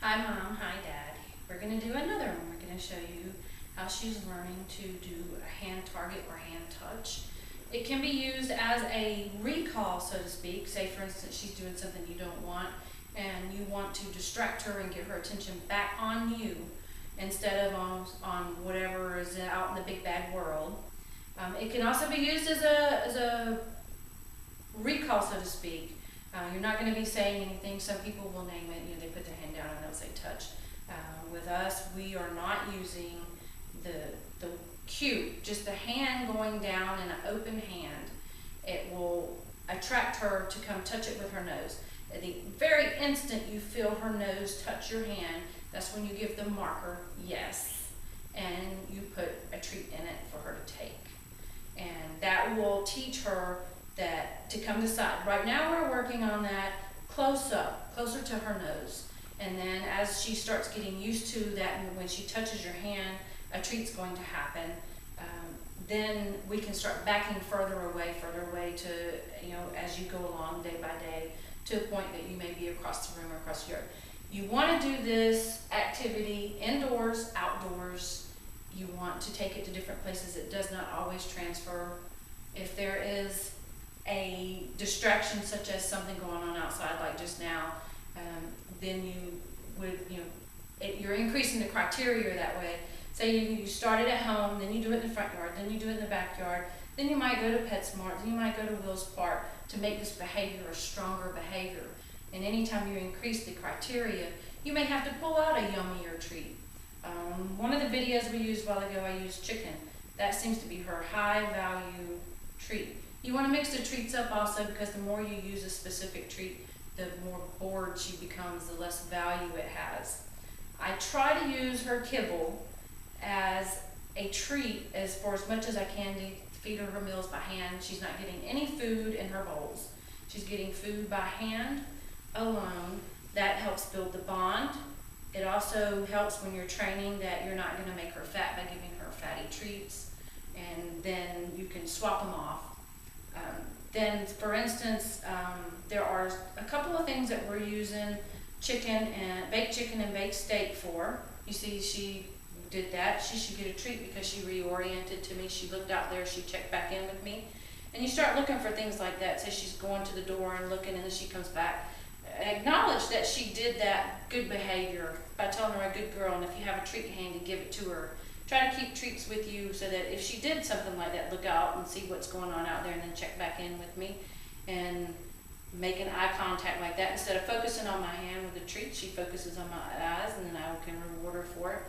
Hi Mom, hi Dad. We're going to do another one. We're going to show you how she's learning to do a hand target or hand touch. It can be used as a recall, so to speak. Say for instance she's doing something you don't want and you want to distract her and get her attention back on you instead of on whatever is out in the big bad world. It can also be used as a recall, so to speak. You're not going to be saying anything. Some people will name it, they put their hand down and they'll say touch. With us, we are not using the cue, just the hand going down in an open hand. It will attract her to come touch it with her nose. At the very instant you feel her nose touch your hand, that's when you give the marker yes, and you put a treat in it for her to take. And that will teach her that to come to side. Right now we're working on that close up, closer to her nose. And then as she starts getting used to that, and when she touches your hand, a treat's going to happen. Then we can start backing further away to, as you go along day by day, to a point that you may be across the room or across the yard. You want to do this activity indoors, outdoors. You want to take it to different places. It does not always transfer. If there is a distraction such as something going on outside like just now, then you would, you're increasing the criteria that way. Say you started at home, then you do it in the front yard, then you do it in the backyard, then you might go to PetSmart, then you might go to Will's Park to make this behavior a stronger behavior. And anytime you increase the criteria, you may have to pull out a yummier treat. One of the videos we used a while ago, I used chicken. That seems to be her high value treat. You want to mix the treats up also, because the more you use a specific treat, the more bored she becomes, the less value it has. I try to use her kibble as a treat for as much as I can to feed her meals by hand. She's not getting any food in her bowls. She's getting food by hand alone. That helps build the bond. It also helps when you're training that you're not going to make her fat by giving her fatty treats, and then you can swap them off. Then, for instance, there are a couple of things that we're using baked chicken and baked steak for. You see, she did that. She should get a treat because she reoriented to me. She looked out there, she checked back in with me. And you start looking for things like that. Say she's going to the door and looking, and then she comes back. Acknowledge that she did that good behavior by telling her a good girl, and if you have a treat handy, give it to her. Try to keep treats with you so that if she did something like that, look out and see what's going on out there, and then check back in with me and make an eye contact like that. Instead of focusing on my hand with the treat, she focuses on my eyes, and then I can reward her for it.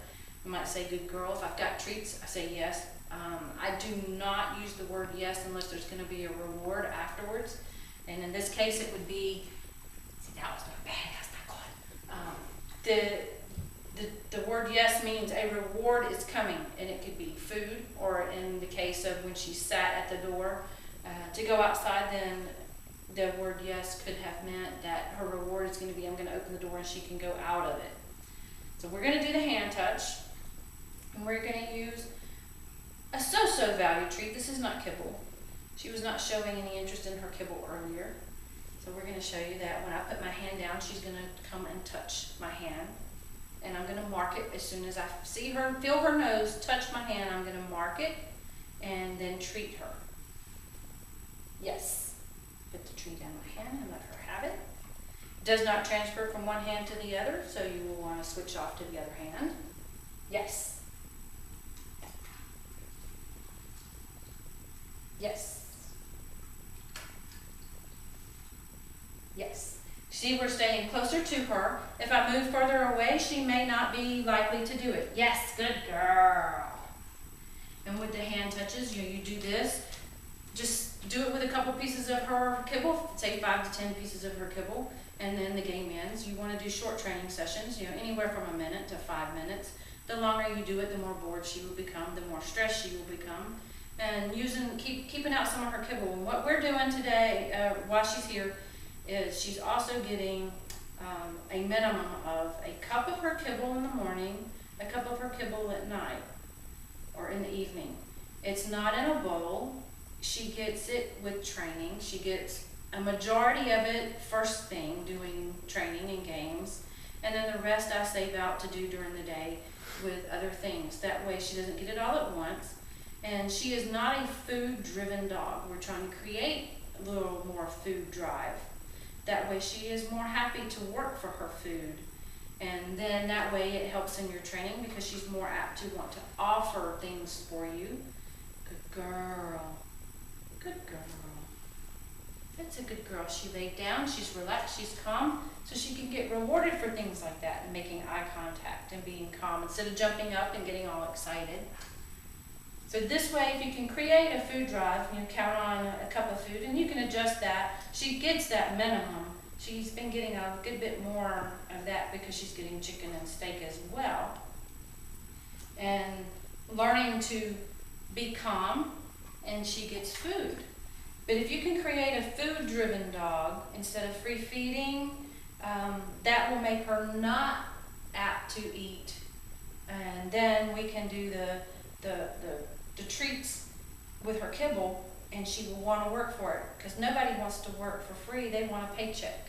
I might say good girl. If I've got treats, I say yes. I do not use the word yes unless there's going to be a reward afterwards. And in this case, it would be, see, that was not bad, that's not good. The word yes means a reward is coming, and it could be food, or in the case of when she sat at the door to go outside, then the word yes could have meant that her reward is going to be, I'm going to open the door and she can go out of it. So we're going to do the hand touch, and we're going to use a so-so value treat. This is not kibble. She was not showing any interest in her kibble earlier. So we're going to show you that when I put my hand down, she's going to come and touch my hand. And I'm going to mark it as soon as I see her, feel her nose touch my hand. I'm going to mark it and then treat her. Yes. Put the treat in my hand and let her have it. It does not transfer from one hand to the other, so you will want to switch off to the other hand. Yes. Yes. Yes. See, we're staying closer to her. If I move further away, she may not be likely to do it. Yes, good girl. And with the hand touches, you do this. Just do it with a couple pieces of her kibble, say 5 to 10 pieces of her kibble, and then the game ends. You want to do short training sessions, anywhere from a minute to 5 minutes. The longer you do it, the more bored she will become, the more stressed she will become. And keeping out some of her kibble. And what we're doing today, while she's here, is she's also getting a minimum of a cup of her kibble in the morning, a cup of her kibble at night, or in the evening. It's not in a bowl. She gets it with training. She gets a majority of it first thing, doing training and games, and then the rest I save out to do during the day with other things. That way she doesn't get it all at once. And she is not a food-driven dog. We're trying to create a little more food drive. That way she is more happy to work for her food. And then that way it helps in your training because she's more apt to want to offer things for you. Good girl. Good girl. That's a good girl. She laid down, she's relaxed, she's calm, so she can get rewarded for things like that and making eye contact and being calm instead of jumping up and getting all excited. So this way, if you can create a food drive, you count on a cup of food and you can adjust that. She gets that minimum. She's been getting a good bit more of that because she's getting chicken and steak as well. And learning to be calm, and she gets food. But if you can create a food-driven dog instead of free feeding, that will make her not apt to eat. And then we can do the treats with her kibble, and she will want to work for it because nobody wants to work for free. They want a paycheck.